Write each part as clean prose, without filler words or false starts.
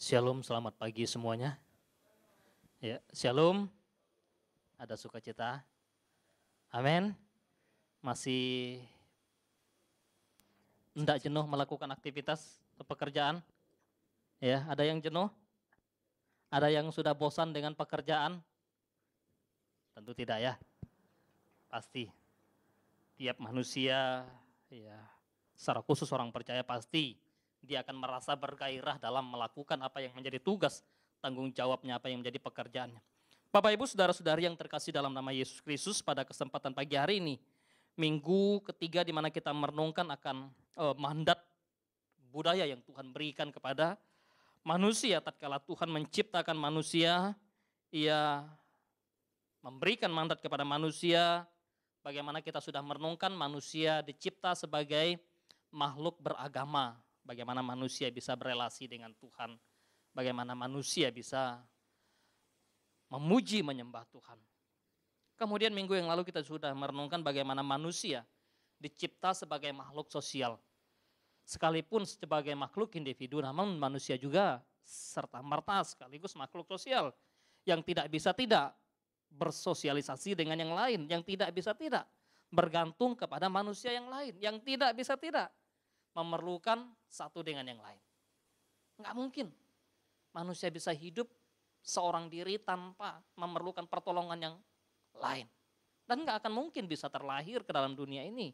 Shalom, selamat pagi semuanya. Ya, shalom. Ada sukacita. Amin. Masih enggak jenuh melakukan aktivitas atau pekerjaan? Ya, ada yang jenuh? Ada yang sudah bosan dengan pekerjaan? Tentu tidak ya. Pasti. Tiap manusia, ya, secara khusus orang percaya pasti dia akan merasa bergairah dalam melakukan apa yang menjadi tugas, tanggung jawabnya, apa yang menjadi pekerjaannya. Bapak Ibu saudara-saudari yang terkasih dalam nama Yesus Kristus, pada kesempatan pagi hari ini, minggu ketiga di mana kita merenungkan akan mandat budaya yang Tuhan berikan kepada manusia tatkala Tuhan menciptakan manusia, Ia memberikan mandat kepada manusia. Bagaimana kita sudah merenungkan manusia dicipta sebagai makhluk beragama, bagaimana manusia bisa berelasi dengan Tuhan, bagaimana manusia bisa memuji menyembah Tuhan. Kemudian minggu yang lalu kita sudah merenungkan bagaimana manusia dicipta sebagai makhluk sosial. Sekalipun sebagai makhluk individu, namun manusia juga serta-merta sekaligus makhluk sosial yang tidak bisa tidak bersosialisasi dengan yang lain, yang tidak bisa tidak bergantung kepada manusia yang lain, yang tidak bisa tidak memerlukan satu dengan yang lain. Enggak mungkin manusia bisa hidup seorang diri tanpa memerlukan pertolongan yang lain. Dan enggak akan mungkin bisa terlahir ke dalam dunia ini.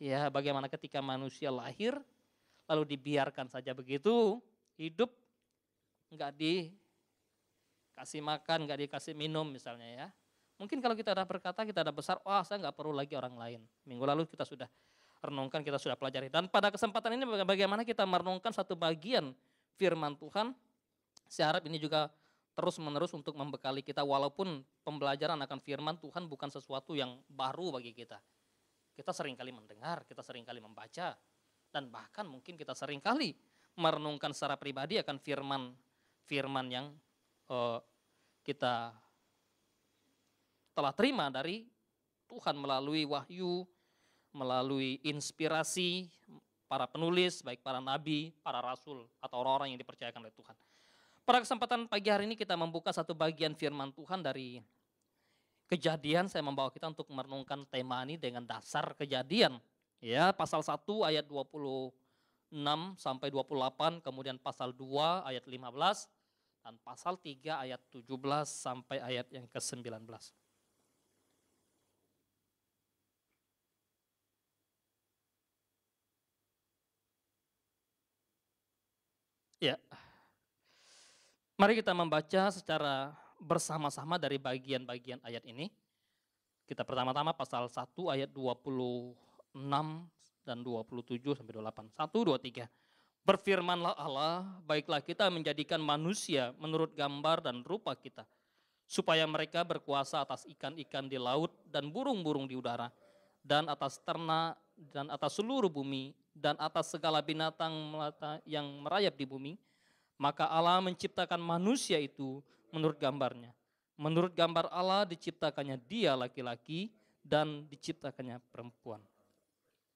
Ya, bagaimana ketika manusia lahir, lalu dibiarkan saja begitu, hidup, enggak dikasih makan, enggak dikasih minum misalnya ya. Mungkin kalau kita ada berkata, kita ada besar, wah saya enggak perlu lagi orang lain. Minggu lalu kita sudah renungkan, kita sudah pelajari. Dan pada kesempatan ini bagaimana kita merenungkan satu bagian firman Tuhan. Saya harap ini juga terus menerus untuk membekali kita, walaupun pembelajaran akan firman Tuhan bukan sesuatu yang baru bagi kita. Kita seringkali mendengar, kita seringkali membaca, dan bahkan mungkin kita seringkali merenungkan secara pribadi akan firman yang kita telah terima dari Tuhan melalui wahyu, melalui inspirasi para penulis, baik para nabi, para rasul, atau orang-orang yang dipercayakan oleh Tuhan. Pada kesempatan pagi hari ini kita membuka satu bagian firman Tuhan dari Kejadian. Saya membawa kita untuk merenungkan tema ini dengan dasar Kejadian. Ya, pasal 1 ayat 26 sampai 28, kemudian pasal 2 ayat 15, dan pasal 3 ayat 17 sampai ayat yang ke-19. Ya, mari kita membaca secara bersama-sama dari bagian-bagian ayat ini. Kita pertama-tama pasal 1 ayat 26 dan 27 sampai 28. 1, 2, 3. Berfirmanlah Allah, baiklah kita menjadikan manusia menurut gambar dan rupa kita, supaya mereka berkuasa atas ikan-ikan di laut dan burung-burung di udara, dan atas ternak, dan atas seluruh bumi, dan atas segala binatang melata yang merayap di bumi. Maka Allah menciptakan manusia itu menurut gambarnya. Menurut gambar Allah diciptakannya dia laki-laki dan diciptakannya perempuan.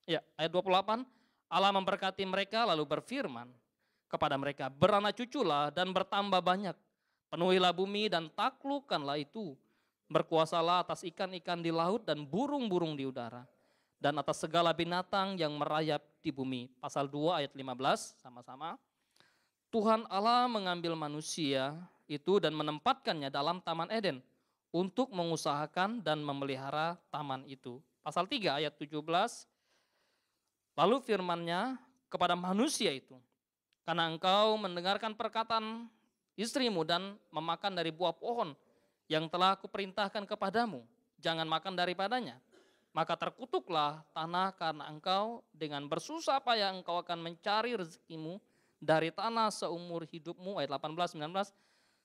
Ya, ayat 28, Allah memberkati mereka lalu berfirman kepada mereka, beranak cuculah dan bertambah banyak, penuhilah bumi dan taklukkanlah itu, berkuasalah atas ikan-ikan di laut dan burung-burung di udara, dan atas segala binatang yang merayap di bumi. Pasal 2 ayat 15 sama-sama. Tuhan Allah mengambil manusia itu dan menempatkannya dalam Taman Eden untuk mengusahakan dan memelihara taman itu. Pasal 3 ayat 17, lalu firman-Nya kepada manusia itu, karena engkau mendengarkan perkataan istrimu dan memakan dari buah pohon yang telah kuperintahkan kepadamu, jangan makan daripadanya. Maka terkutuklah tanah karena engkau, dengan bersusah payah engkau akan mencari rezekimu dari tanah seumur hidupmu. Ayat 18, 19.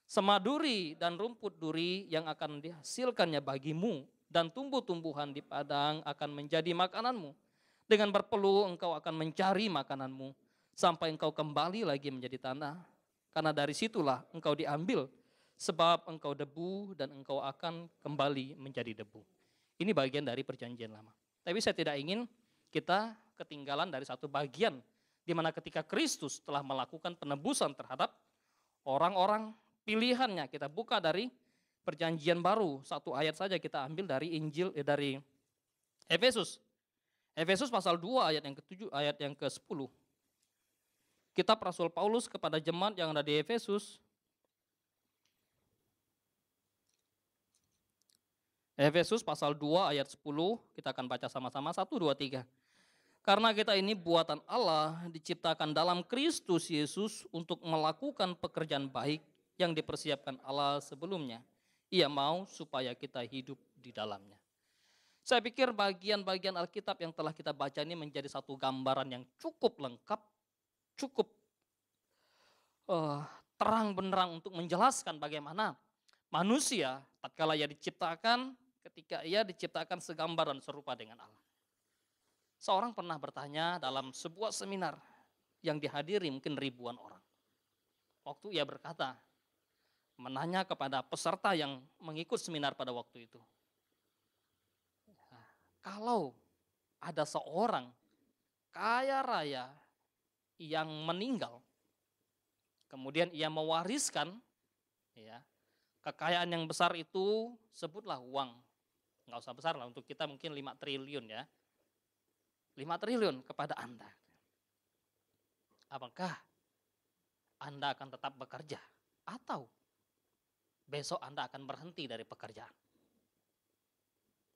Semaduri dan rumput duri yang akan dihasilkannya bagimu, dan tumbuh-tumbuhan di padang akan menjadi makananmu. Dengan berpeluh engkau akan mencari makananmu, sampai engkau kembali lagi menjadi tanah. Karena dari situlah engkau diambil, sebab engkau debu dan engkau akan kembali menjadi debu. Ini bagian dari perjanjian lama. Tapi saya tidak ingin kita ketinggalan dari satu bagian, di mana ketika Kristus telah melakukan penebusan terhadap orang-orang pilihannya. Kita buka dari Perjanjian Baru, satu ayat saja kita ambil dari Injil dari Efesus. Efesus pasal 2 ayat yang ke-7 ayat yang ke-10. Kitab Rasul Paulus kepada jemaat yang ada di Efesus. Efesus pasal 2 ayat 10, kita akan baca sama-sama 1 2 3. Karena kita ini buatan Allah, diciptakan dalam Kristus Yesus untuk melakukan pekerjaan baik yang dipersiapkan Allah sebelumnya. Ia mau supaya kita hidup di dalamnya. Saya pikir bagian-bagian Alkitab yang telah kita baca ini menjadi satu gambaran yang cukup lengkap, cukup terang benderang untuk menjelaskan bagaimana manusia tatkala ia diciptakan, ketika ia diciptakan segambar dan serupa dengan Allah. Seorang pernah bertanya dalam sebuah seminar yang dihadiri mungkin ribuan orang. Waktu ia berkata, menanya kepada peserta yang mengikut seminar pada waktu itu. Kalau ada seorang kaya raya yang meninggal, kemudian ia mewariskan kekayaan yang besar itu, sebutlah uang. Nggak usah besar lah, untuk kita mungkin 5 triliun ya. 5 triliun kepada Anda. Apakah Anda akan tetap bekerja? Atau besok Anda akan berhenti dari pekerjaan?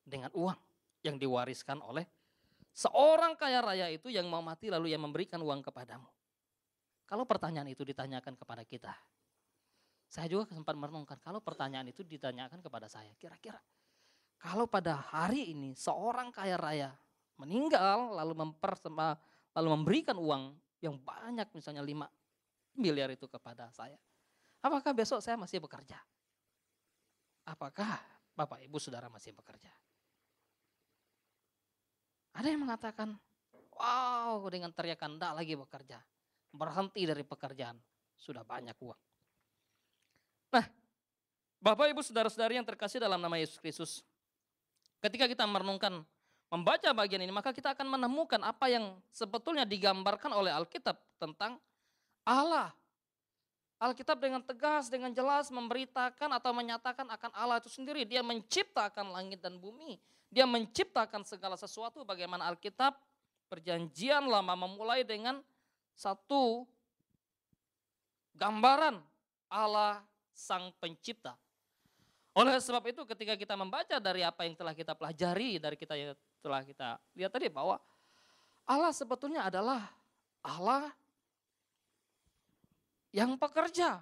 Dengan uang yang diwariskan oleh seorang kaya raya itu yang mau mati lalu yang memberikan uang kepadamu. Kalau pertanyaan itu ditanyakan kepada kita, saya juga sempat merenungkan, kalau pertanyaan itu ditanyakan kepada saya, kira-kira kalau pada hari ini seorang kaya raya meninggal lalu memberikan uang yang banyak, misalnya 5 miliar itu kepada saya, apakah besok saya masih bekerja? Apakah Bapak Ibu Saudara masih bekerja? Ada yang mengatakan, wow, dengan teriakan enggak lagi bekerja, berhenti dari pekerjaan, sudah banyak uang. Nah, Bapak Ibu Saudara-saudari yang terkasih dalam nama Yesus Kristus, ketika kita merenungkan, membaca bagian ini, maka kita akan menemukan apa yang sebetulnya digambarkan oleh Alkitab tentang Allah. Alkitab dengan tegas, dengan jelas memberitakan atau menyatakan akan Allah itu sendiri. Dia menciptakan langit dan bumi. Dia menciptakan segala sesuatu. Bagaimana Alkitab Perjanjian Lama memulai dengan satu gambaran Allah Sang Pencipta. Oleh sebab itu ketika kita membaca dari apa yang telah kita pelajari, dari kita yang telah kita lihat tadi, bahwa Allah sebetulnya adalah Allah yang pekerja.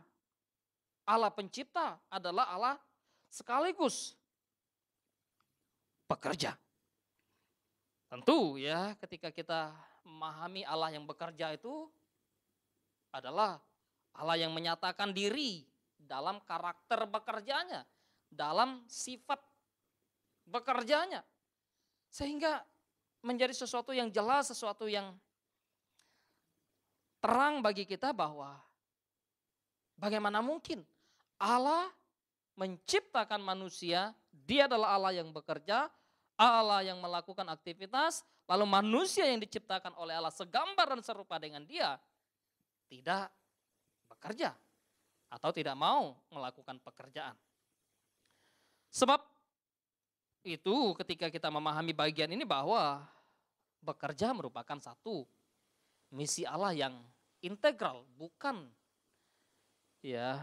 Allah pencipta adalah Allah sekaligus pekerja. Tentu ya, ketika kita memahami Allah yang bekerja itu adalah Allah yang menyatakan diri dalam karakter bekerjanya, dalam sifat bekerjanya. Sehingga menjadi sesuatu yang jelas, sesuatu yang terang bagi kita bahwa bagaimana mungkin Allah menciptakan manusia, dia adalah Allah yang bekerja, Allah yang melakukan aktivitas, lalu manusia yang diciptakan oleh Allah segambar dan serupa dengan dia, tidak bekerja atau tidak mau melakukan pekerjaan. Sebab itu ketika kita memahami bagian ini bahwa bekerja merupakan satu misi Allah yang integral, bukan ya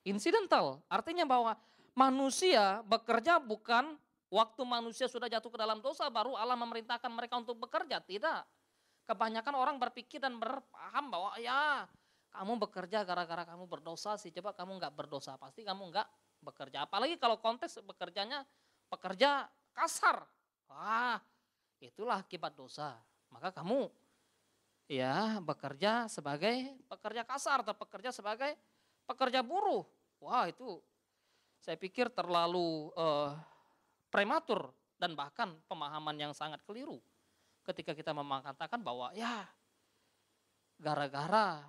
insidental. Artinya bahwa manusia bekerja bukan waktu manusia sudah jatuh ke dalam dosa baru Allah memerintahkan mereka untuk bekerja, tidak. Kebanyakan orang berpikir dan berpaham bahwa ya kamu bekerja gara-gara kamu berdosa sih, coba kamu enggak berdosa pasti kamu enggak bekerja. Apalagi kalau konteks bekerjanya pekerja kasar. Wah, itulah akibat dosa. Maka kamu ya bekerja sebagai pekerja kasar atau bekerja sebagai pekerja buruh. Wah, itu saya pikir terlalu prematur dan bahkan pemahaman yang sangat keliru. Ketika kita mengatakan bahwa ya gara-gara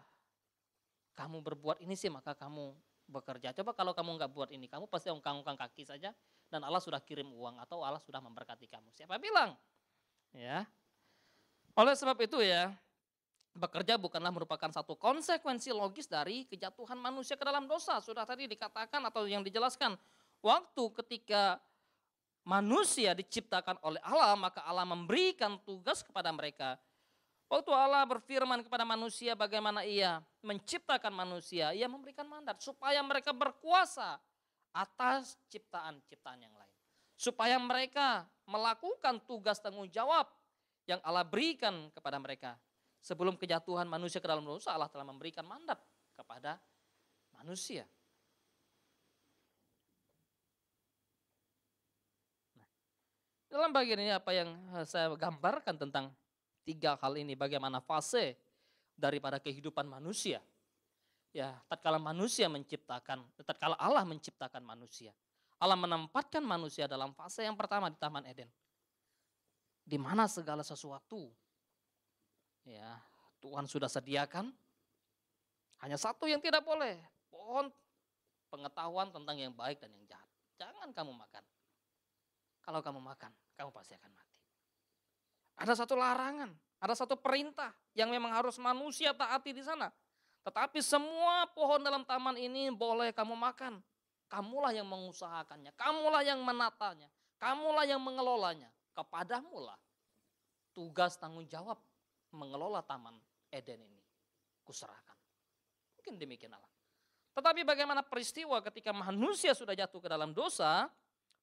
kamu berbuat ini sih maka kamu bekerja. Coba kalau kamu nggak buat ini, kamu pasti ongkang-ongkang kaki saja dan Allah sudah kirim uang atau Allah sudah memberkati kamu. Siapa bilang? Ya. Oleh sebab itu ya, Bekerja bukanlah merupakan satu konsekuensi logis dari kejatuhan manusia ke dalam dosa. Sudah tadi dikatakan atau yang dijelaskan. Waktu ketika manusia diciptakan oleh Allah, maka Allah memberikan tugas kepada mereka. Waktu Allah berfirman kepada manusia bagaimana ia menciptakan manusia, ia memberikan mandat supaya mereka berkuasa atas ciptaan-ciptaan yang lain. Supaya mereka melakukan tugas tanggung jawab yang Allah berikan kepada mereka. Sebelum kejatuhan manusia ke dalam dosa, Allah telah memberikan mandat kepada manusia. Nah, dalam bagian ini apa yang saya gambarkan tentang 3 hal ini, bagaimana fase daripada kehidupan manusia. Ya, tatkala manusia menciptakan, tatkala Allah menciptakan manusia. Allah menempatkan manusia dalam fase yang pertama di Taman Eden. Di mana segala sesuatu ya, Tuhan sudah sediakan. Hanya satu yang tidak boleh, pohon pengetahuan tentang yang baik dan yang jahat. Jangan kamu makan. Kalau kamu makan, kamu pasti akan mati. Ada satu larangan, ada satu perintah yang memang harus manusia taati di sana. Tetapi semua pohon dalam taman ini boleh kamu makan. Kamulah yang mengusahakannya, kamulah yang menatanya, kamulah yang mengelolanya. Kepadamulah tugas tanggung jawab mengelola Taman Eden ini kuserahkan. Mungkin demikian Allah. Tetapi bagaimana peristiwa ketika manusia sudah jatuh ke dalam dosa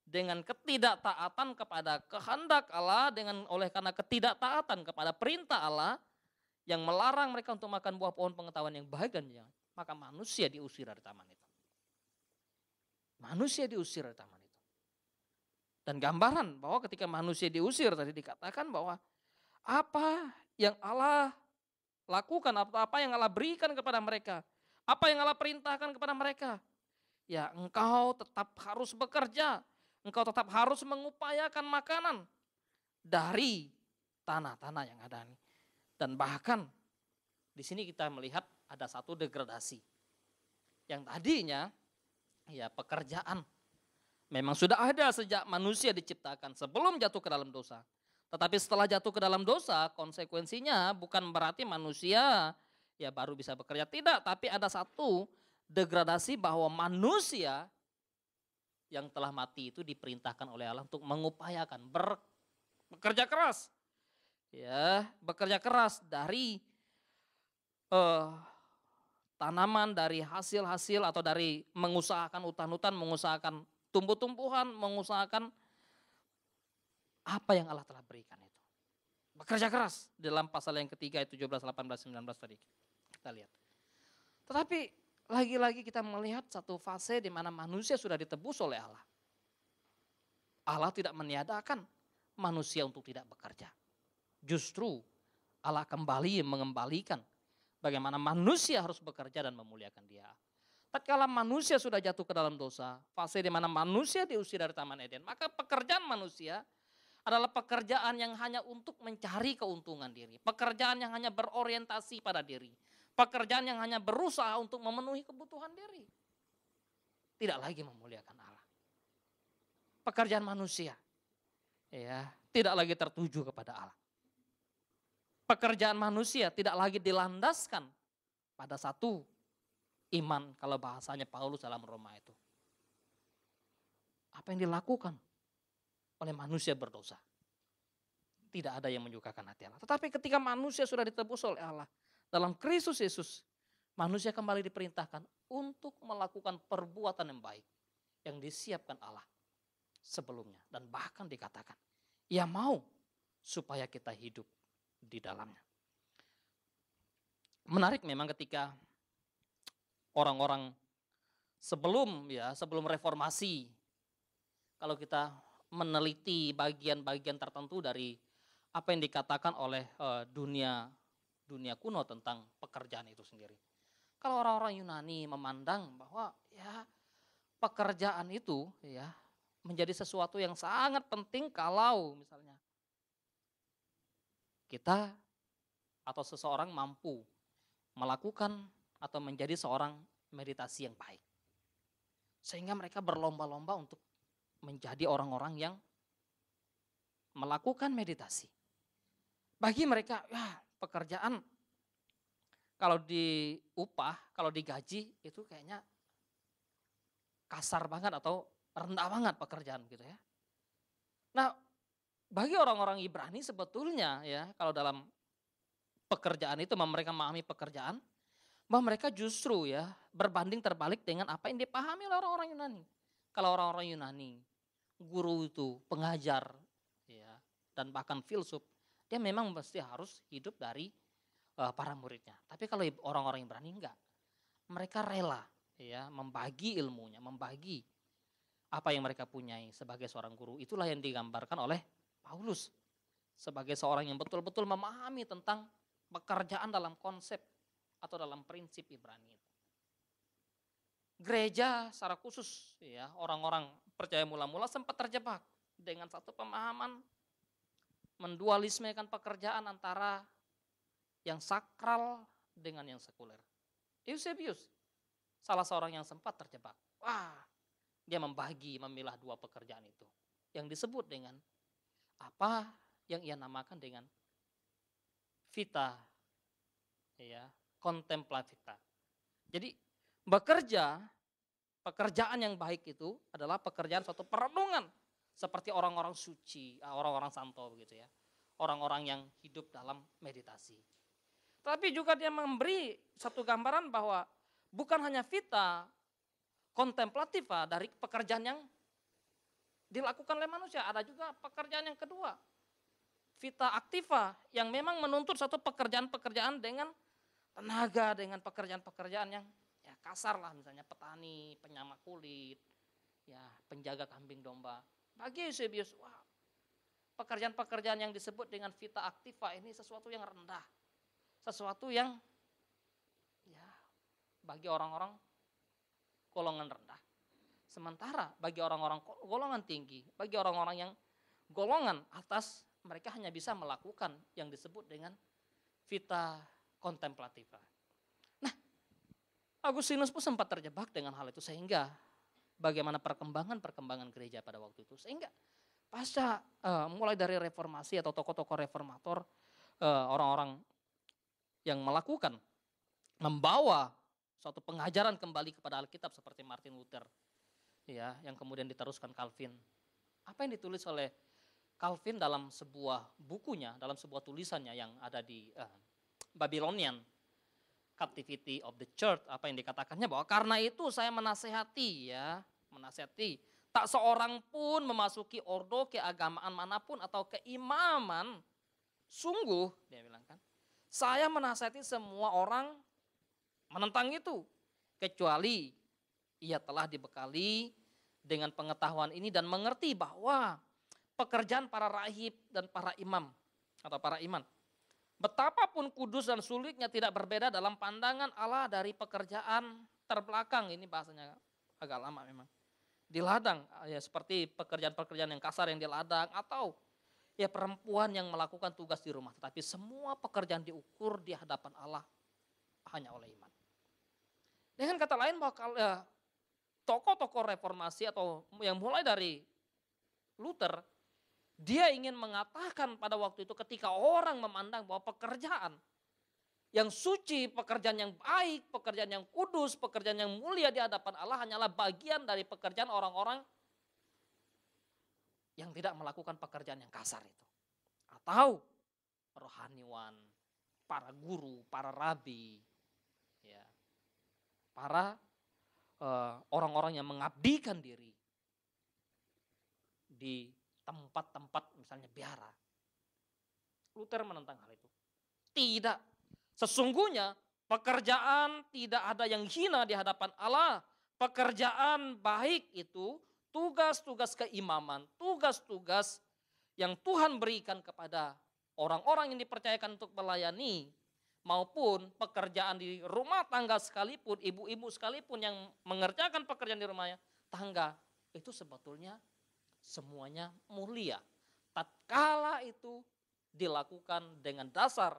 dengan ketidaktaatan kepada kehendak Allah, karena ketidaktaatan kepada perintah Allah yang melarang mereka untuk makan buah pohon pengetahuan yang baik dan jahat, maka manusia diusir dari taman itu. Manusia diusir dari taman itu. Dan gambaran bahwa ketika manusia diusir tadi dikatakan bahwa apa yang Allah lakukan atau apa yang Allah berikan kepada mereka, apa yang Allah perintahkan kepada mereka, ya engkau tetap harus bekerja, engkau tetap harus mengupayakan makanan dari tanah-tanah yang ada ini. Dan bahkan di sini kita melihat ada satu degradasi. Yang tadinya ya pekerjaan memang sudah ada sejak manusia diciptakan sebelum jatuh ke dalam dosa. Tetapi setelah jatuh ke dalam dosa, konsekuensinya bukan berarti manusia ya baru bisa bekerja. Tidak, tapi ada satu degradasi bahwa manusia yang telah mati itu diperintahkan oleh Allah untuk mengupayakan, bekerja keras. Ya, bekerja keras dari tanaman, dari hasil-hasil atau dari mengusahakan hutan-hutan, mengusahakan tumbuh-tumbuhan, mengusahakan apa yang Allah telah berikan itu. Bekerja keras dalam pasal yang ketiga 17, 18, 19 tadi kita lihat. Tetapi lagi-lagi kita melihat satu fase di mana manusia sudah ditebus oleh Allah. Allah tidak meniadakan manusia untuk tidak bekerja. Justru Allah kembali mengembalikan bagaimana manusia harus bekerja dan memuliakan Dia. Tatkala manusia sudah jatuh ke dalam dosa, fase di mana manusia diusir dari Taman Eden, maka pekerjaan manusia adalah pekerjaan yang hanya untuk mencari keuntungan diri. Pekerjaan yang hanya berorientasi pada diri. Pekerjaan yang hanya berusaha untuk memenuhi kebutuhan diri. Tidak lagi memuliakan Allah. Pekerjaan manusia ya, tidak lagi tertuju kepada Allah. Pekerjaan manusia tidak lagi dilandaskan pada satu iman, kalau bahasanya Paulus dalam Roma itu. Apa yang dilakukan oleh manusia berdosa. Tidak ada yang menyukakan hati Allah. Tetapi ketika manusia sudah ditebus oleh Allah dalam Kristus Yesus, manusia kembali diperintahkan untuk melakukan perbuatan yang baik yang disiapkan Allah sebelumnya. Dan bahkan dikatakan, Ia mau supaya kita hidup di dalamnya. Menarik memang ketika orang-orang sebelum reformasi, kalau kita meneliti bagian-bagian tertentu dari apa yang dikatakan oleh dunia kuno tentang pekerjaan itu sendiri. Kalau orang-orang Yunani memandang bahwa ya pekerjaan itu ya menjadi sesuatu yang sangat penting kalau misalnya kita atau seseorang mampu melakukan atau menjadi seorang meditasi yang baik. Sehingga mereka berlomba-lomba untuk menjadi orang-orang yang melakukan meditasi. Bagi mereka, ya, pekerjaan kalau diupah, kalau digaji itu kayaknya kasar banget atau rendah banget pekerjaan gitu ya. Nah, bagi orang-orang Ibrani sebetulnya ya, kalau dalam pekerjaan itu mereka memahami pekerjaan, bahwa mereka justru ya berbanding terbalik dengan apa yang dipahami oleh orang-orang Yunani. Kalau orang-orang Yunani, guru itu, pengajar, ya, dan bahkan filsuf, dia memang mesti harus hidup dari para muridnya. Tapi kalau orang-orang Ibrani enggak, mereka rela ya membagi ilmunya, membagi apa yang mereka punyai sebagai seorang guru. Itulah yang digambarkan oleh Paulus sebagai seorang yang betul-betul memahami tentang pekerjaan dalam konsep atau dalam prinsip Ibrani. Gereja secara khusus ya, orang-orang percaya mula-mula sempat terjebak dengan satu pemahaman mendualismekan pekerjaan antara yang sakral dengan yang sekuler. Eusebius salah seorang yang sempat terjebak. Wah, dia membagi, memilah dua pekerjaan itu. Yang disebut dengan apa yang ia namakan dengan vita, ya, contemplativa. Jadi bekerja, pekerjaan yang baik itu adalah pekerjaan suatu perenungan. Seperti orang-orang suci, orang-orang santo begitu ya. Orang-orang yang hidup dalam meditasi. Tapi juga dia memberi satu gambaran bahwa bukan hanya vita contemplativa dari pekerjaan yang dilakukan oleh manusia. Ada juga pekerjaan yang kedua, vita activa, yang memang menuntut satu pekerjaan-pekerjaan dengan tenaga, dengan pekerjaan-pekerjaan yang ya kasar lah, misalnya petani, penyamak kulit, ya penjaga kambing domba. Bagi Eusebius, wah, pekerjaan-pekerjaan yang disebut dengan vita activa ini sesuatu yang rendah, sesuatu yang ya bagi orang-orang golongan rendah. Sementara bagi orang-orang golongan tinggi, bagi orang-orang yang golongan atas, mereka hanya bisa melakukan yang disebut dengan vita contemplativa. Nah, Agustinus pun sempat terjebak dengan hal itu, sehingga bagaimana perkembangan gereja pada waktu itu. Sehingga pasca mulai dari reformasi atau tokoh-tokoh reformator, orang-orang yang melakukan, membawa suatu pengajaran kembali kepada Alkitab seperti Martin Luther, ya, yang kemudian diteruskan Calvin. Apa yang ditulis oleh Calvin dalam sebuah bukunya, dalam sebuah tulisannya yang ada di Babylonian Captivity of the Church, apa yang dikatakannya bahwa karena itu saya menasehati tak seorang pun memasuki ordo keagamaan manapun atau keimaman. Sungguh, dia bilang kan, saya menasehati semua orang menentang itu, kecuali ia telah dibekali dengan pengetahuan ini dan mengerti bahwa pekerjaan para rahib dan para imam atau para iman, betapapun kudus dan sulitnya, tidak berbeda dalam pandangan Allah dari pekerjaan terbelakang. Ini bahasanya agak lama memang. Di ladang, ya seperti pekerjaan-pekerjaan yang kasar yang di ladang, atau ya perempuan yang melakukan tugas di rumah. Tetapi semua pekerjaan diukur di hadapan Allah hanya oleh iman. Dengan kata lain bahwa tokoh-tokoh reformasi atau yang mulai dari Luther, dia ingin mengatakan pada waktu itu ketika orang memandang bahwa pekerjaan yang suci, pekerjaan yang baik, pekerjaan yang kudus, pekerjaan yang mulia di hadapan Allah hanyalah bagian dari pekerjaan orang-orang yang tidak melakukan pekerjaan yang kasar itu. Atau rohaniwan, para guru, para rabi, ya, para orang-orang yang mengabdikan diri di tempat-tempat misalnya biara. Luther menentang hal itu. Tidak. Sesungguhnya pekerjaan tidak ada yang hina di hadapan Allah. Pekerjaan baik itu tugas-tugas keimaman, tugas-tugas yang Tuhan berikan kepada orang-orang yang dipercayakan untuk melayani, maupun pekerjaan di rumah tangga sekalipun, ibu-ibu sekalipun yang mengerjakan pekerjaan di rumahnya tangga, itu sebetulnya semuanya mulia. Tatkala itu dilakukan dengan dasar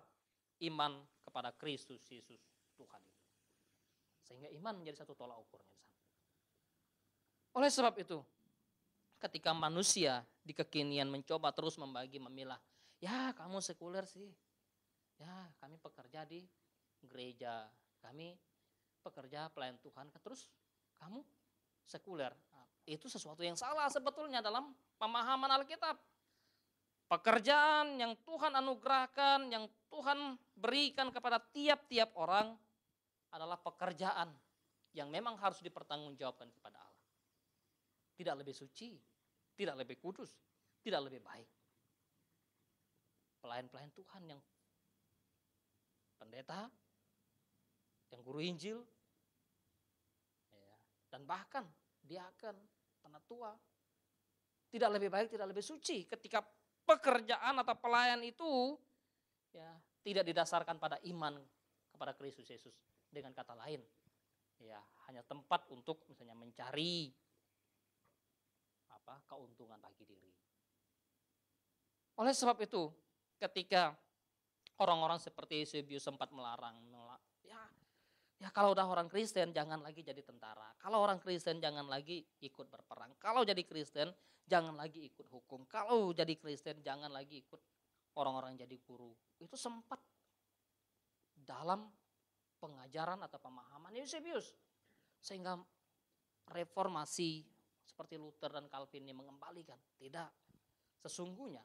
iman kepada Kristus Yesus Tuhan itu. Sehingga iman menjadi satu tolak ukurnya. Oleh sebab itu, ketika manusia di kekinian mencoba terus membagi, memilah, ya kamu sekuler sih, ya kami pekerja di gereja, kami pekerja pelayan Tuhan, terus kamu sekuler. Nah, itu sesuatu yang salah sebetulnya dalam pemahaman Alkitab. Pekerjaan yang Tuhan anugerahkan, yang Tuhan berikan kepada tiap-tiap orang adalah pekerjaan yang memang harus dipertanggungjawabkan kepada Allah. Tidak lebih suci, tidak lebih kudus, tidak lebih baik. Pelayan-pelayan Tuhan yang pendeta, yang guru Injil, ya, dan bahkan diaken, penatua, tidak lebih baik, tidak lebih suci ketika pekerjaan atau pelayan itu ya tidak didasarkan pada iman kepada Kristus Yesus. Dengan kata lain, ya hanya tempat untuk misalnya mencari keuntungan bagi diri. Oleh sebab itu, ketika orang-orang seperti Eusebius sempat melarang, ya kalau udah orang Kristen jangan lagi jadi tentara. Kalau orang Kristen jangan lagi ikut berperang. Kalau jadi Kristen jangan lagi ikut hukum. Kalau jadi Kristen jangan lagi ikut orang-orang jadi guru. Itu sempat dalam pengajaran atau pemahaman Eusebius. Sehingga reformasi seperti Luther dan Calvin ini mengembalikan. Tidak. Sesungguhnya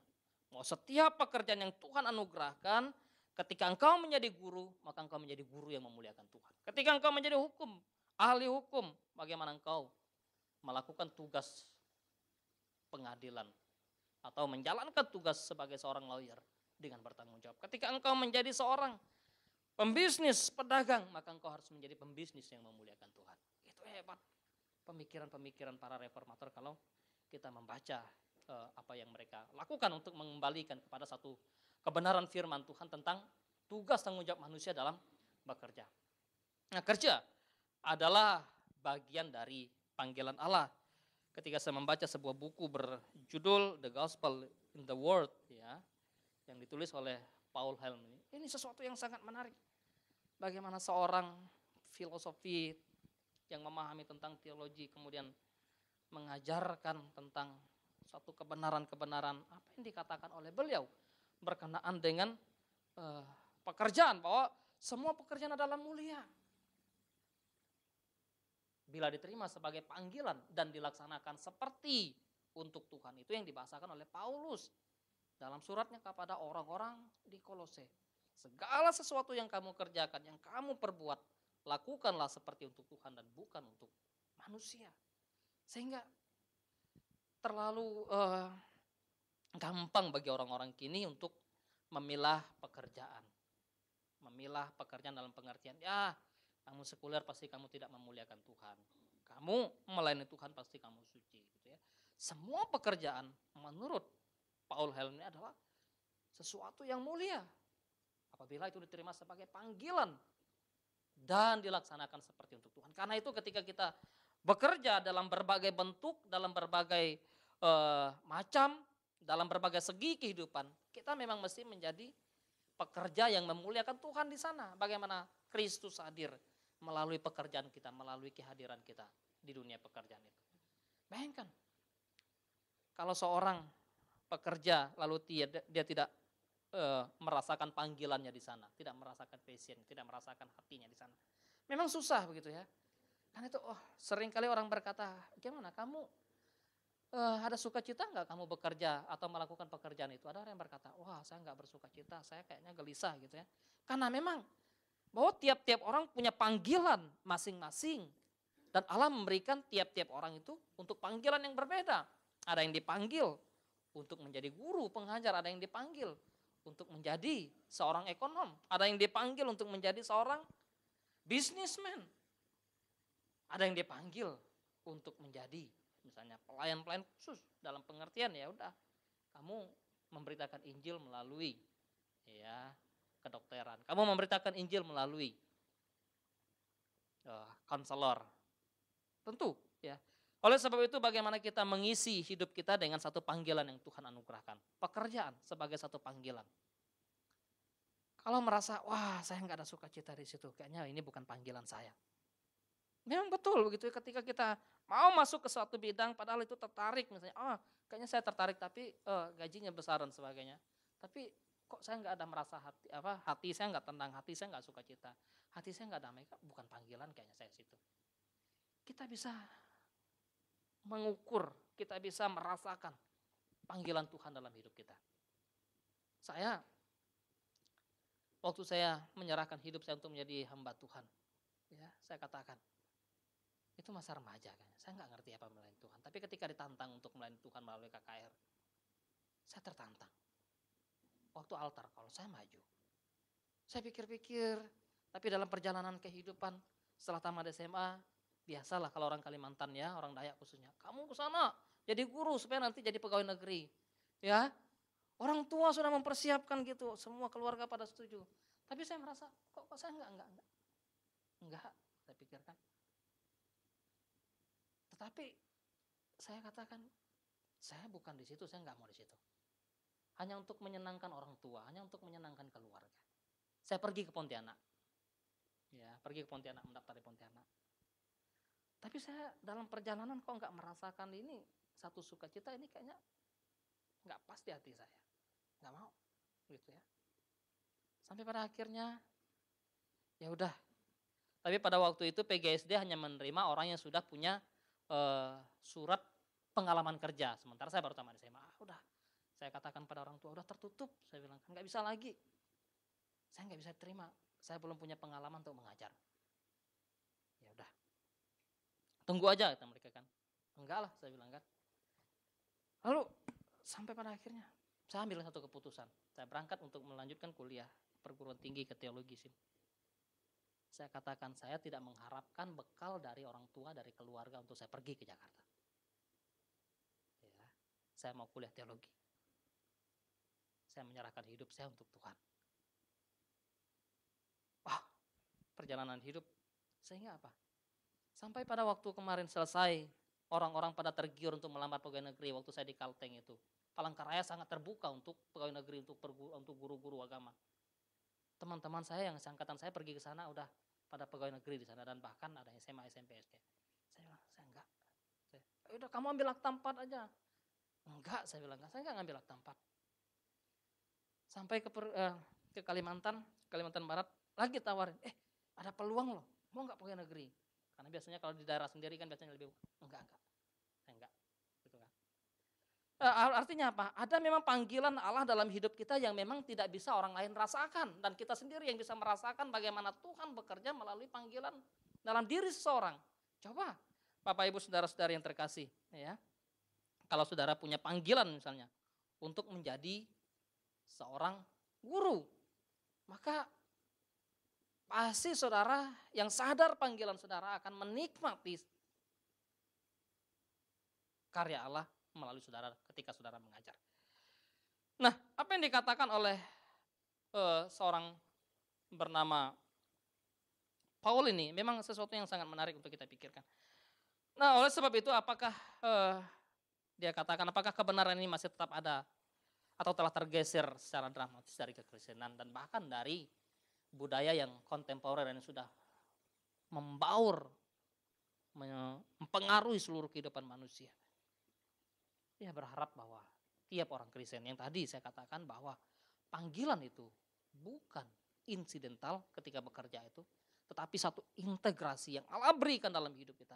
setiap pekerjaan yang Tuhan anugerahkan, ketika engkau menjadi guru, maka engkau menjadi guru yang memuliakan Tuhan. Ketika engkau menjadi ahli hukum, bagaimana engkau melakukan tugas pengadilan atau menjalankan tugas sebagai seorang lawyer dengan bertanggung jawab. Ketika engkau menjadi seorang pembisnis, pedagang, maka engkau harus menjadi pembisnis yang memuliakan Tuhan. Itu hebat pemikiran-pemikiran para reformator kalau kita membaca apa yang mereka lakukan untuk mengembalikan kepada satu kebenaran firman Tuhan tentang tugas tanggung jawab manusia dalam bekerja. Nah, kerja adalah bagian dari panggilan Allah. Ketika saya membaca sebuah buku berjudul The Gospel in the World, ya, yang ditulis oleh Paul Helm, ini sesuatu yang sangat menarik. Bagaimana seorang filosofi yang memahami tentang teologi kemudian mengajarkan tentang suatu kebenaran-kebenaran apa yang dikatakan oleh beliau berkenaan dengan pekerjaan, bahwa semua pekerjaan adalah mulia bila diterima sebagai panggilan dan dilaksanakan seperti untuk Tuhan. Itu yang dibahasakan oleh Paulus dalam suratnya kepada orang-orang di Kolose. Segala sesuatu yang kamu kerjakan, yang kamu perbuat, lakukanlah seperti untuk Tuhan dan bukan untuk manusia. Sehingga terlalu gampang bagi orang-orang kini untuk memilah pekerjaan. Memilah pekerjaan dalam pengertian, ya kamu sekuler pasti kamu tidak memuliakan Tuhan. Kamu melayani Tuhan pasti kamu suci. Gitu ya. Semua pekerjaan menurut Paul Helm ini adalah sesuatu yang mulia. Apabila itu diterima sebagai panggilan dan dilaksanakan seperti untuk Tuhan. Karena itu ketika kita bekerja dalam berbagai bentuk, dalam berbagai macam, dalam berbagai segi kehidupan, kita memang mesti menjadi pekerja yang memuliakan Tuhan di sana. Bagaimana Kristus hadir melalui pekerjaan kita, melalui kehadiran kita di dunia pekerjaan itu. Bayangkan, kalau seorang pekerja lalu dia tidak merasakan panggilannya di sana, tidak merasakan passion, tidak merasakan hatinya di sana. Memang susah begitu ya. Karena itu seringkali orang berkata, gimana kamu ada sukacita nggak kamu bekerja atau melakukan pekerjaan itu? Ada orang yang berkata, wah saya nggak bersukacita, saya kayaknya gelisah gitu ya. Karena memang bahwa tiap-tiap orang punya panggilan masing-masing. Dan Allah memberikan tiap-tiap orang itu untuk panggilan yang berbeda. Ada yang dipanggil untuk menjadi guru, pengajar, ada yang dipanggil untuk menjadi seorang ekonom, ada yang dipanggil untuk menjadi seorang businessman. Ada yang dipanggil untuk menjadi misalnya pelayan-pelayan khusus dalam pengertian ya udah kamu memberitakan Injil melalui ya kedokteran. Kamu memberitakan Injil melalui konselor. Tentu ya. Oleh sebab itu bagaimana kita mengisi hidup kita dengan satu panggilan yang Tuhan anugerahkan. Pekerjaan sebagai satu panggilan. Kalau merasa, wah saya nggak ada sukacita di situ, kayaknya ini bukan panggilan saya. Memang betul begitu ketika kita mau masuk ke suatu bidang padahal itu tertarik misalnya, kayaknya saya tertarik tapi gajinya besar dan sebagainya. Tapi kok saya nggak ada merasa hati saya nggak tenang, hati saya nggak sukacita, hati saya nggak damai, bukan panggilan kayaknya saya situ. Kita bisa mengukur, kita bisa merasakan panggilan Tuhan dalam hidup kita. Waktu saya menyerahkan hidup saya untuk menjadi hamba Tuhan, ya saya katakan, itu masa remaja kan, saya nggak ngerti apa melayani Tuhan. Tapi ketika ditantang untuk melayani Tuhan melalui KKR, saya tertantang. Waktu altar, kalau saya maju, saya pikir-pikir, tapi dalam perjalanan kehidupan setelah tamat SMA, biasalah kalau orang Kalimantan ya, orang Dayak khususnya, kamu ke sana jadi guru supaya nanti jadi pegawai negeri, ya. Orang tua sudah mempersiapkan gitu, semua keluarga pada setuju. Tapi saya merasa, kok saya enggak, saya pikirkan. Tetapi saya katakan, saya bukan di situ, saya enggak mau di situ. Hanya untuk menyenangkan orang tua, hanya untuk menyenangkan keluarga. Saya pergi ke Pontianak. Ya, pergi ke Pontianak, mendaftar di Pontianak. Tapi saya dalam perjalanan kok enggak merasakan ini, satu sukacita ini kayaknya enggak pas di hati saya. Enggak mau, gitu ya. Sampai pada akhirnya, ya udah. Tapi pada waktu itu PGSD hanya menerima orang yang sudah punya surat pengalaman kerja. Sementara saya baru tamat SMA. Udah, saya katakan pada orang tua, udah tertutup. Saya bilang, nggak bisa lagi. Saya nggak bisa terima. Saya belum punya pengalaman untuk mengajar. Ya udah, tunggu aja kata mereka kan. Enggak lah, saya bilang kan. Lalu sampai pada akhirnya saya ambil satu keputusan. Saya berangkat untuk melanjutkan kuliah perguruan tinggi ke teologi sini. Saya katakan saya tidak mengharapkan bekal dari orang tua, dari keluarga untuk saya pergi ke Jakarta. Ya, saya mau kuliah teologi. Saya menyerahkan hidup saya untuk Tuhan. Wah, perjalanan hidup sehingga apa? Sampai pada waktu kemarin selesai, orang-orang pada tergiur untuk melamar pegawai negeri waktu saya di Kalteng itu. Palangkaraya sangat terbuka untuk pegawai negeri, untuk guru-guru agama. Teman-teman saya yang seangkatan saya pergi ke sana udah pada pegawai negeri di sana dan bahkan ada SMA, SMP, SD. Saya bilang, saya enggak. Udah kamu ambil akta 4 aja. Enggak, saya bilang, saya enggak ngambil akta 4. Sampai ke Kalimantan Barat, lagi tawarin, ada peluang loh, mau enggak pegawai negeri? Karena biasanya kalau di daerah sendiri kan biasanya lebih, enggak. Saya enggak. Gitu kan. Artinya apa? Ada memang panggilan Allah dalam hidup kita yang memang tidak bisa orang lain rasakan. Dan kita sendiri yang bisa merasakan bagaimana Tuhan bekerja melalui panggilan dalam diri seseorang. Coba Bapak Ibu Saudara-saudari yang terkasih. Ya, kalau saudara punya panggilan misalnya untuk menjadi seorang guru. Maka pasti saudara yang sadar panggilan saudara akan menikmati karya Allah melalui saudara ketika saudara mengajar. Nah, apa yang dikatakan oleh seorang bernama Paul ini memang sesuatu yang sangat menarik untuk kita pikirkan. Nah, oleh sebab itu apakah dia katakan apakah kebenaran ini masih tetap ada atau telah tergeser secara dramatis dari kekristenan dan bahkan dari budaya yang kontemporer yang sudah membaur, mempengaruhi seluruh kehidupan manusia. Dia berharap bahwa tiap orang Kristen yang tadi saya katakan bahwa panggilan itu bukan insidental ketika bekerja itu, tetapi satu integrasi yang Allah berikan dalam hidup kita.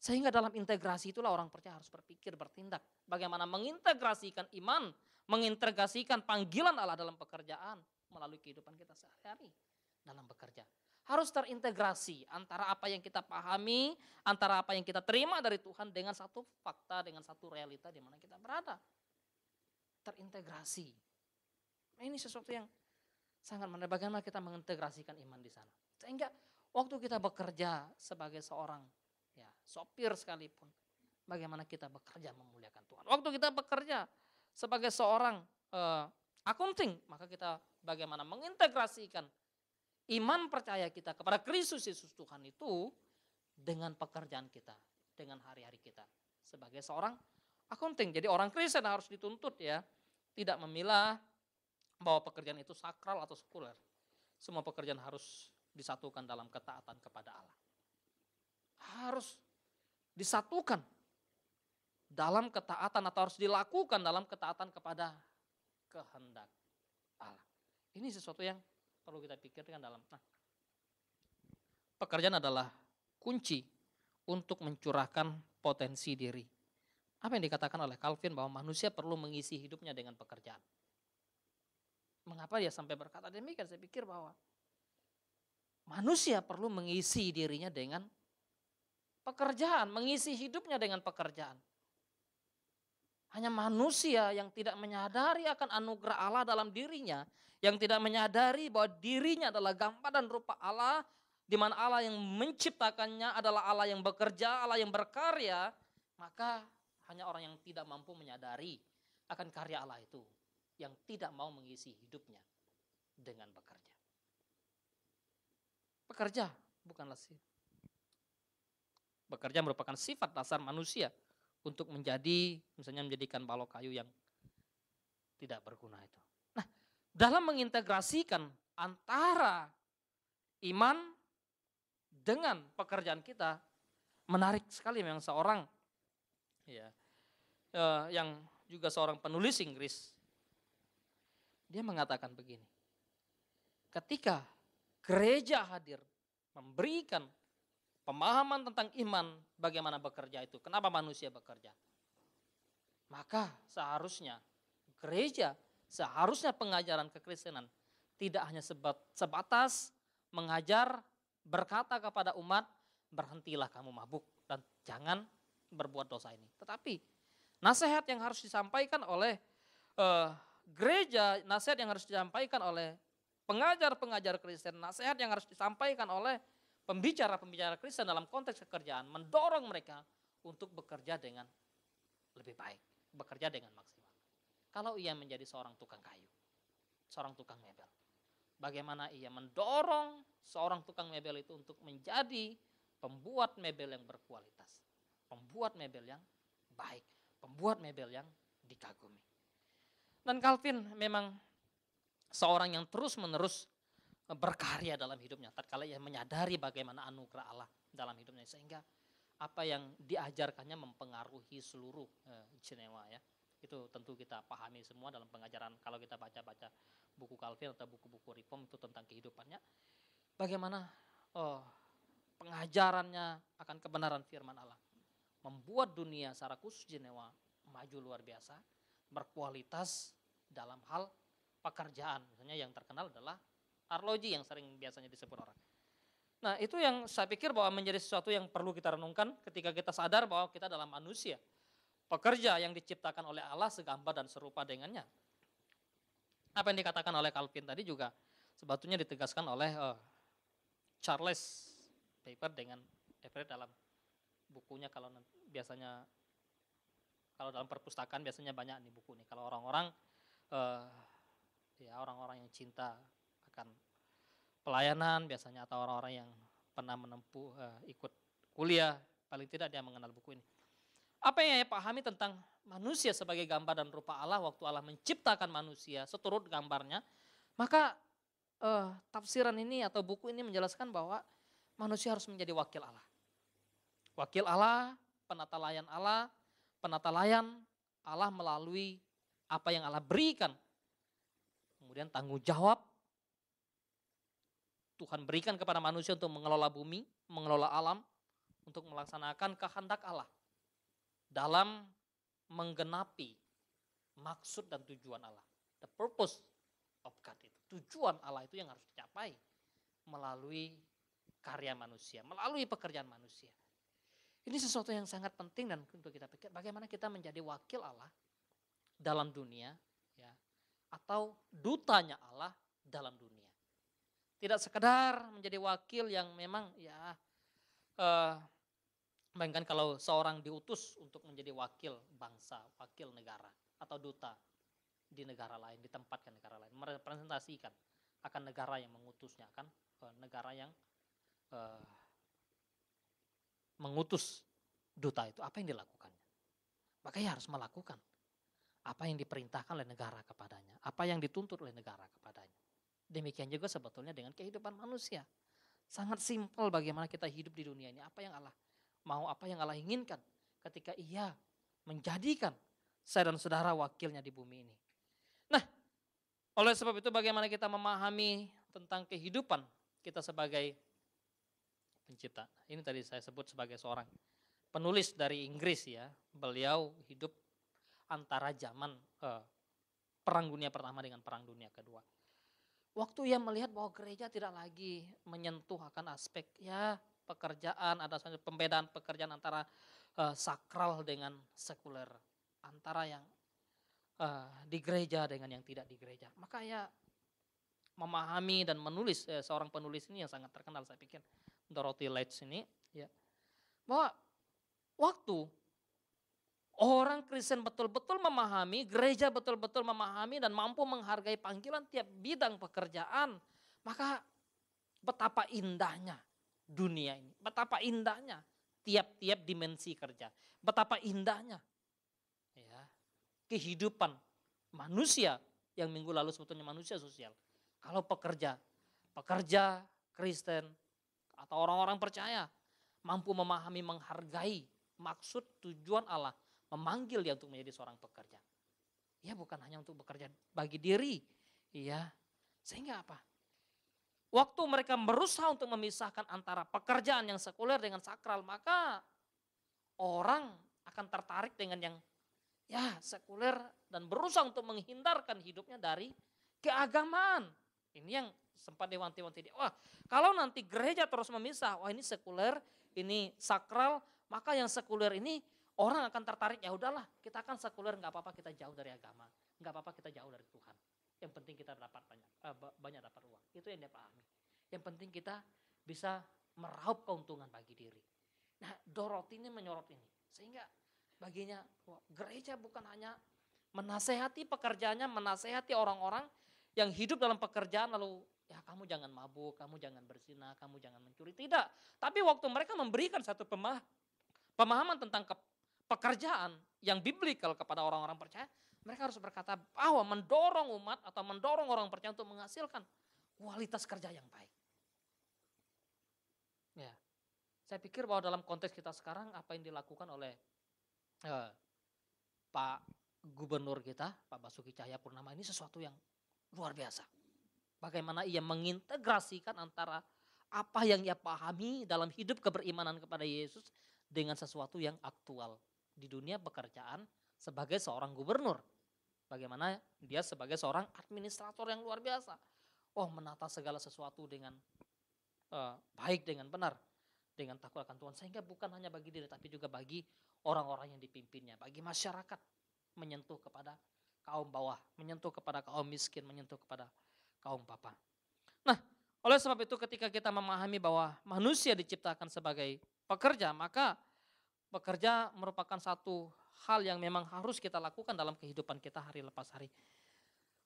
Sehingga dalam integrasi itulah orang percaya harus berpikir, bertindak. Bagaimana mengintegrasikan iman, mengintegrasikan panggilan Allah dalam pekerjaan melalui kehidupan kita sehari-hari dalam bekerja. Harus terintegrasi antara apa yang kita pahami, antara apa yang kita terima dari Tuhan dengan satu fakta, dengan satu realita di mana kita berada. Terintegrasi. Nah, ini sesuatu yang sangat menarik. Bagaimana kita mengintegrasikan iman di sana. Sehingga waktu kita bekerja sebagai seorang sopir sekalipun, bagaimana kita bekerja memuliakan Tuhan. Waktu kita bekerja sebagai seorang akunting, maka kita bagaimana mengintegrasikan iman percaya kita kepada Kristus Yesus Tuhan itu dengan pekerjaan kita, dengan hari-hari kita sebagai seorang akunting. Jadi orang Kristen harus dituntut ya, tidak memilah bahwa pekerjaan itu sakral atau sekuler. Semua pekerjaan harus disatukan dalam ketaatan kepada Allah. Harus disatukan dalam ketaatan atau harus dilakukan dalam ketaatan kepada kehendak Allah. Ini sesuatu yang perlu kita pikirkan dalam. Nah, pekerjaan adalah kunci untuk mencurahkan potensi diri. Apa yang dikatakan oleh Calvin bahwa manusia perlu mengisi hidupnya dengan pekerjaan. Mengapa dia sampai berkata demikian? Saya pikir bahwa manusia perlu mengisi dirinya dengan pekerjaan, mengisi hidupnya dengan pekerjaan. Hanya manusia yang tidak menyadari akan anugerah Allah dalam dirinya, yang tidak menyadari bahwa dirinya adalah gambar dan rupa Allah, di mana Allah yang menciptakannya adalah Allah yang bekerja, Allah yang berkarya, maka hanya orang yang tidak mampu menyadari akan karya Allah itu, yang tidak mau mengisi hidupnya dengan bekerja. Bekerja bukanlah sih. Bekerja merupakan sifat dasar manusia untuk misalnya menjadikan balok kayu yang tidak berguna itu. Nah, dalam mengintegrasikan antara iman dengan pekerjaan kita, menarik sekali memang seorang yang juga seorang penulis Inggris, dia mengatakan begini, ketika gereja hadir memberikan pemahaman tentang iman, bagaimana bekerja itu, kenapa manusia bekerja. Maka seharusnya gereja, seharusnya pengajaran kekristenan tidak hanya sebatas mengajar, berkata kepada umat, berhentilah kamu mabuk dan jangan berbuat dosa ini. Tetapi nasihat yang harus disampaikan oleh gereja, nasihat yang harus disampaikan oleh pengajar-pengajar Kristen, nasihat yang harus disampaikan oleh pembicara-pembicara Kristen dalam konteks pekerjaan, mendorong mereka untuk bekerja dengan lebih baik, bekerja dengan maksimal. Kalau ia menjadi seorang tukang kayu, seorang tukang mebel, bagaimana ia mendorong seorang tukang mebel itu untuk menjadi pembuat mebel yang berkualitas, pembuat mebel yang baik, pembuat mebel yang dikagumi. Dan Calvin memang seorang yang terus-menerus berkarya dalam hidupnya, tatkala ia menyadari bagaimana anugerah Allah dalam hidupnya, sehingga apa yang diajarkannya mempengaruhi seluruh Jenewa ya. Itu tentu kita pahami semua dalam pengajaran kalau kita baca-baca buku Calvin atau buku-buku Reform itu tentang kehidupannya. Bagaimana pengajarannya akan kebenaran firman Allah membuat dunia secara khusus Jenewa maju luar biasa, berkualitas dalam hal pekerjaan. Misalnya yang terkenal adalah arloji yang sering biasanya disebut orang. Nah, itu yang saya pikir bahwa menjadi sesuatu yang perlu kita renungkan ketika kita sadar bahwa kita adalah manusia, pekerja yang diciptakan oleh Allah segambar dan serupa dengannya. Apa yang dikatakan oleh Calvin tadi juga sebetulnya ditegaskan oleh Charles Paper dengan Everett dalam bukunya. Kalau biasanya kalau dalam perpustakaan biasanya banyak nih buku nih. Kalau orang-orang orang-orang yang cinta akan pelayanan biasanya, atau orang-orang yang pernah menempuh ikut kuliah, paling tidak dia mengenal buku ini. Apa yang saya pahami tentang manusia sebagai gambar dan rupa Allah waktu Allah menciptakan manusia seturut gambarnya, maka tafsiran ini atau buku ini menjelaskan bahwa manusia harus menjadi wakil Allah. Wakil Allah, penata layan Allah melalui apa yang Allah berikan. Kemudian tanggung jawab Tuhan berikan kepada manusia untuk mengelola bumi, mengelola alam, untuk melaksanakan kehendak Allah dalam menggenapi maksud dan tujuan Allah. The purpose of God itu, tujuan Allah itu yang harus dicapai melalui karya manusia, melalui pekerjaan manusia. Ini sesuatu yang sangat penting dan untuk kita pikir bagaimana kita menjadi wakil Allah dalam dunia, ya, atau dutanya Allah dalam dunia. Tidak sekedar menjadi wakil yang memang bayangkan kalau seorang diutus untuk menjadi wakil bangsa, wakil negara atau duta di negara lain, ditempatkan negara lain, merepresentasikan akan negara yang mengutusnya, akan negara yang mengutus duta itu. Apa yang dilakukannya? Maka ia harus melakukan apa yang diperintahkan oleh negara kepadanya, apa yang dituntut oleh negara kepadanya. Demikian juga sebetulnya dengan kehidupan manusia. Sangat simpel bagaimana kita hidup di dunia ini. Apa yang Allah mau, apa yang Allah inginkan ketika ia menjadikan saya dan saudara wakilnya di bumi ini. Nah, Oleh sebab itu bagaimana kita memahami tentang kehidupan kita sebagai pencipta. Ini tadi saya sebut sebagai seorang penulis dari Inggris ya. Beliau hidup antara zaman Perang Dunia Pertama dengan Perang Dunia Kedua. Waktu ia melihat bahwa gereja tidak lagi menyentuh akan aspek ya pekerjaan, ada pembedaan pekerjaan antara sakral dengan sekuler, antara yang di gereja dengan yang tidak di gereja. Maka ya memahami dan menulis, seorang penulis ini yang sangat terkenal saya pikir, Dorothy Leitch ini, ya, bahwa waktu orang Kristen betul-betul memahami, gereja betul-betul memahami dan mampu menghargai panggilan tiap bidang pekerjaan, maka betapa indahnya dunia ini, betapa indahnya tiap-tiap dimensi kerja, betapa indahnya ya kehidupan manusia yang minggu lalu sebetulnya manusia sosial. Kalau pekerja Kristen atau orang-orang percaya mampu memahami, menghargai maksud tujuan Allah memanggil dia untuk menjadi seorang pekerja. Ya bukan hanya untuk bekerja bagi diri. Ya, sehingga apa? Waktu mereka berusaha untuk memisahkan antara pekerjaan yang sekuler dengan sakral, maka orang akan tertarik dengan yang ya sekuler dan berusaha untuk menghindarkan hidupnya dari keagamaan. Ini yang sempat diwanti-wanti dia. Wah, kalau nanti gereja terus memisah, wah ini sekuler, ini sakral, maka yang sekuler ini orang akan tertarik, ya udahlah kita akan sekuler, nggak apa-apa kita jauh dari agama, nggak apa-apa kita jauh dari Tuhan. Yang penting kita dapat banyak dapat uang. Itu yang dia pahami. Yang penting kita bisa meraup keuntungan bagi diri. Nah, Dorothy ini menyorot ini. Sehingga baginya gereja bukan hanya menasehati pekerjaannya, menasehati orang-orang yang hidup dalam pekerjaan lalu ya kamu jangan mabuk, kamu jangan berzina, kamu jangan mencuri. Tidak. Tapi waktu mereka memberikan satu pemahaman tentang pekerjaan yang biblikal kepada orang-orang percaya, mereka harus berkata bahwa mendorong umat atau mendorong orang percaya untuk menghasilkan kualitas kerja yang baik. Ya, saya pikir bahwa dalam konteks kita sekarang apa yang dilakukan oleh Pak Gubernur kita, Pak Basuki Cahayapurnama ini sesuatu yang luar biasa. Bagaimana ia mengintegrasikan antara apa yang ia pahami dalam hidup keberimanan kepada Yesus dengan sesuatu yang aktual di dunia pekerjaan sebagai seorang gubernur. Bagaimana dia sebagai seorang administrator yang luar biasa. Oh, menata segala sesuatu dengan baik, dengan benar, dengan takut akan Tuhan. Sehingga bukan hanya bagi diri tapi juga bagi orang-orang yang dipimpinnya, bagi masyarakat, menyentuh kepada kaum bawah, menyentuh kepada kaum miskin, menyentuh kepada kaum papa. Nah, oleh sebab itu ketika kita memahami bahwa manusia diciptakan sebagai pekerja, maka bekerja merupakan satu hal yang memang harus kita lakukan dalam kehidupan kita hari lepas hari.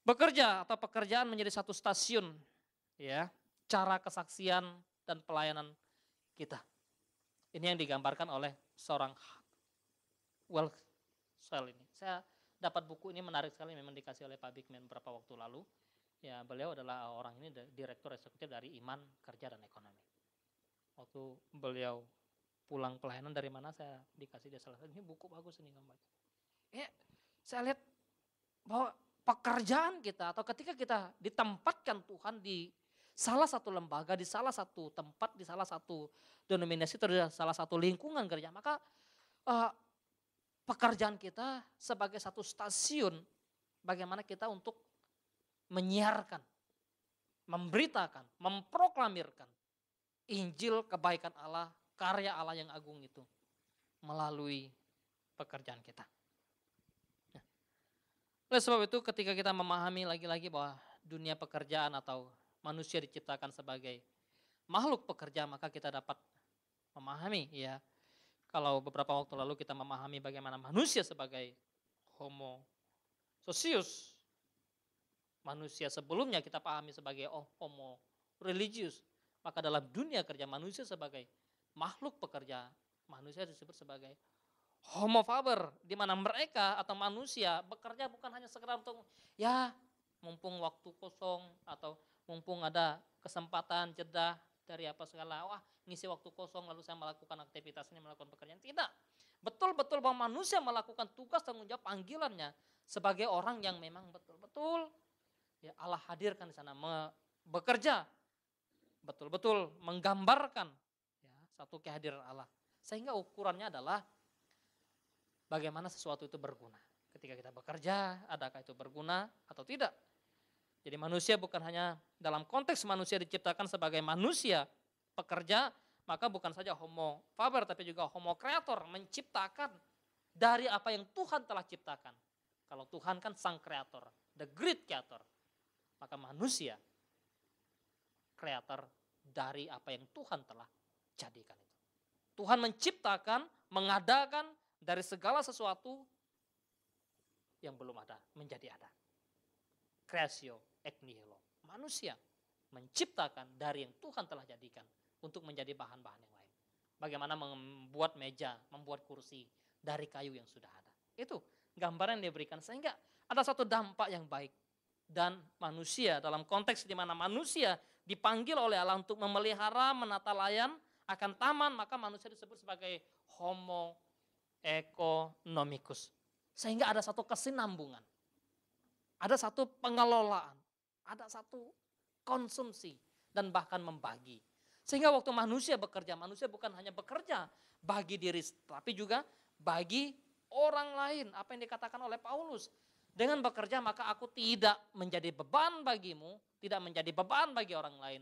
Bekerja atau pekerjaan menjadi satu stasiun ya, cara kesaksian dan pelayanan kita. Ini yang digambarkan oleh seorang Welshel ini. Saya dapat buku ini menarik sekali, memang dikasih oleh Pak Bigman beberapa waktu lalu. Ya, beliau adalah orang ini direktur eksekutif dari Iman Kerja dan Ekonomi. Waktu beliau pulang pelayanan dari mana saya dikasih dia salah satu, ini buku bagus ini gambar. Ya, saya lihat bahwa pekerjaan kita atau ketika kita ditempatkan Tuhan di salah satu lembaga, di salah satu tempat, di salah satu denominasi atau di salah satu lingkungan kerja, maka pekerjaan kita sebagai satu stasiun bagaimana kita untuk menyiarkan, memberitakan, memproklamirkan Injil kebaikan Allah, karya Allah yang agung itu melalui pekerjaan kita. Nah, oleh sebab itu ketika kita memahami lagi-lagi bahwa dunia pekerjaan atau manusia diciptakan sebagai makhluk pekerja, maka kita dapat memahami ya. Kalau beberapa waktu lalu kita memahami bagaimana manusia sebagai homo socius, manusia sebelumnya kita pahami sebagai homo religius, maka dalam dunia kerja manusia sebagai makhluk pekerja, manusia disebut sebagai homo faber, di mana mereka atau manusia bekerja bukan hanya sekedar untuk ya mumpung waktu kosong atau mumpung ada kesempatan jeda dari apa segala, wah ngisi waktu kosong lalu saya melakukan aktivitas ini, melakukan pekerjaan. Tidak, betul-betul bahwa manusia melakukan tugas tanggung jawab panggilannya sebagai orang yang memang betul-betul Ya, Allah hadirkan di sana, bekerja, betul-betul menggambarkan ya, satu kehadiran Allah. Sehingga ukurannya adalah bagaimana sesuatu itu berguna. Ketika kita bekerja, adakah itu berguna atau tidak? Jadi manusia bukan hanya dalam konteks manusia diciptakan sebagai manusia pekerja, maka bukan saja homo faber tapi juga homo kreator, menciptakan dari apa yang Tuhan telah ciptakan. Kalau Tuhan kan sang kreator, the great creator, maka manusia kreator dari apa yang Tuhan telah jadikan itu. Tuhan menciptakan, mengadakan dari segala sesuatu yang belum ada menjadi ada. Creatio ex nihilo. Manusia menciptakan dari yang Tuhan telah jadikan untuk menjadi bahan-bahan yang lain. Bagaimana membuat meja, membuat kursi dari kayu yang sudah ada. Itu gambaran yang diberikan sehingga ada satu dampak yang baik. Dan manusia dalam konteks di mana manusia dipanggil oleh Allah untuk memelihara, menata layan akan taman, maka manusia disebut sebagai homo economicus. Sehingga ada satu kesinambungan. Ada satu pengelolaan, ada satu konsumsi dan bahkan membagi. Sehingga waktu manusia bekerja, manusia bukan hanya bekerja bagi diri, tapi juga bagi orang lain. Apa yang dikatakan oleh Paulus, dengan bekerja maka aku tidak menjadi beban bagimu, tidak menjadi beban bagi orang lain.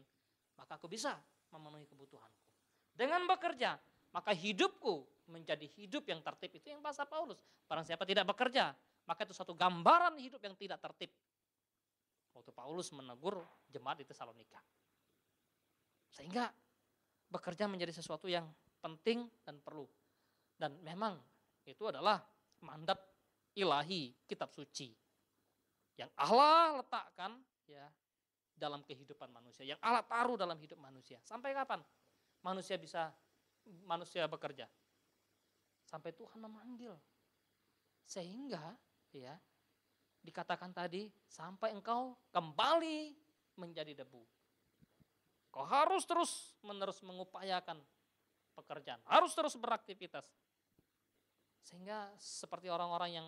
Maka aku bisa memenuhi kebutuhanku. Dengan bekerja, maka hidupku menjadi hidup yang tertib. Itu yang bahasa Paulus. Barang siapa tidak bekerja, maka itu satu gambaran hidup yang tidak tertib. Waktu Paulus menegur jemaat di Tesalonika. Sehingga bekerja menjadi sesuatu yang penting dan perlu. Dan memang itu adalah mandat ilahi kitab suci. Yang Allah letakkan ya dalam kehidupan manusia. Yang Allah taruh dalam hidup manusia. Sampai kapan manusia bekerja? Sampai Tuhan memanggil. Sehingga ya dikatakan tadi sampai engkau kembali menjadi debu. Kau harus terus menerus mengupayakan pekerjaan, harus terus beraktivitas. Sehingga seperti orang-orang yang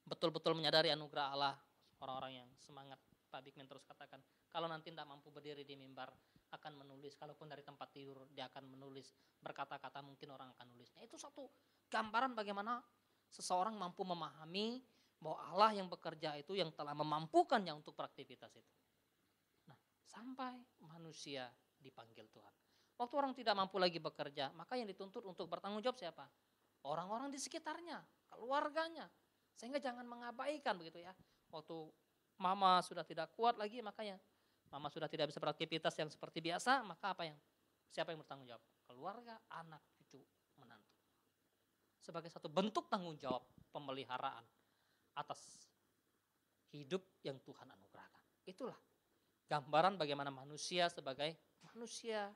betul-betul menyadari anugerah Allah, orang-orang yang semangat, Pak Bigman terus katakan, kalau nanti tidak mampu berdiri di mimbar akan menulis, kalaupun dari tempat tidur dia akan menulis, berkata-kata mungkin orang akan nulis. Nah, itu satu gambaran bagaimana seseorang mampu memahami bahwa Allah yang bekerja itu yang telah memampukannya untuk beraktivitas itu. Nah, sampai manusia dipanggil Tuhan. Waktu orang tidak mampu lagi bekerja, maka yang dituntut untuk bertanggung jawab siapa? Orang-orang di sekitarnya, keluarganya. Sehingga jangan mengabaikan begitu ya. Waktu mama sudah tidak kuat lagi, makanya mama sudah tidak bisa beraktivitas yang seperti biasa, maka siapa yang bertanggung jawab? Keluarga, anak, cucu, menantu. Sebagai satu bentuk tanggung jawab pemeliharaan atas hidup yang Tuhan anugerahkan. Itulah gambaran bagaimana manusia sebagai manusia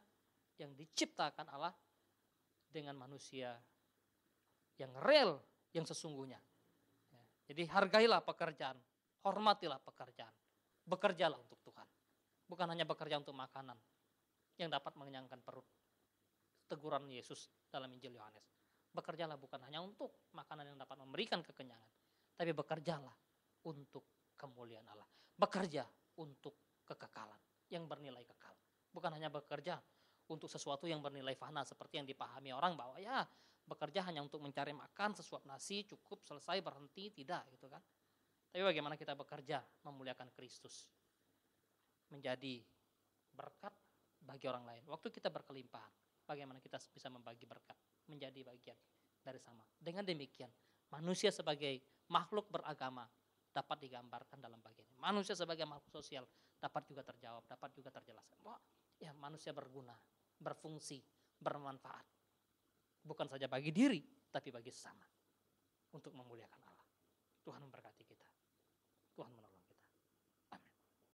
yang diciptakan Allah dengan manusia yang real, yang sesungguhnya. Jadi hargailah pekerjaan, hormatilah pekerjaan, bekerjalah untuk Tuhan. Bukan hanya bekerja untuk makanan yang dapat mengenyangkan perut. Teguran Yesus dalam Injil Yohanes. Bekerjalah bukan hanya untuk makanan yang dapat memberikan kekenyangan, tapi bekerjalah untuk kemuliaan Allah. Bekerja untuk kekekalan yang bernilai kekal. Bukan hanya bekerja untuk sesuatu yang bernilai fana seperti yang dipahami orang bahwa ya bekerja hanya untuk mencari makan, sesuap nasi, cukup, selesai, berhenti, tidak gitu kan. Tapi bagaimana kita bekerja memuliakan Kristus, menjadi berkat bagi orang lain. Waktu kita berkelimpahan, bagaimana kita bisa membagi berkat, menjadi bagian dari sama. Dengan demikian, manusia sebagai makhluk beragama dapat digambarkan dalam bagian ini. Manusia sebagai makhluk sosial dapat juga terjawab, dapat juga terjelaskan. Bahwa ya manusia berguna, berfungsi, bermanfaat. Bukan saja bagi diri, tapi bagi sesama. Untuk memuliakan Allah. Tuhan memberkati kita. Tuhan menolong.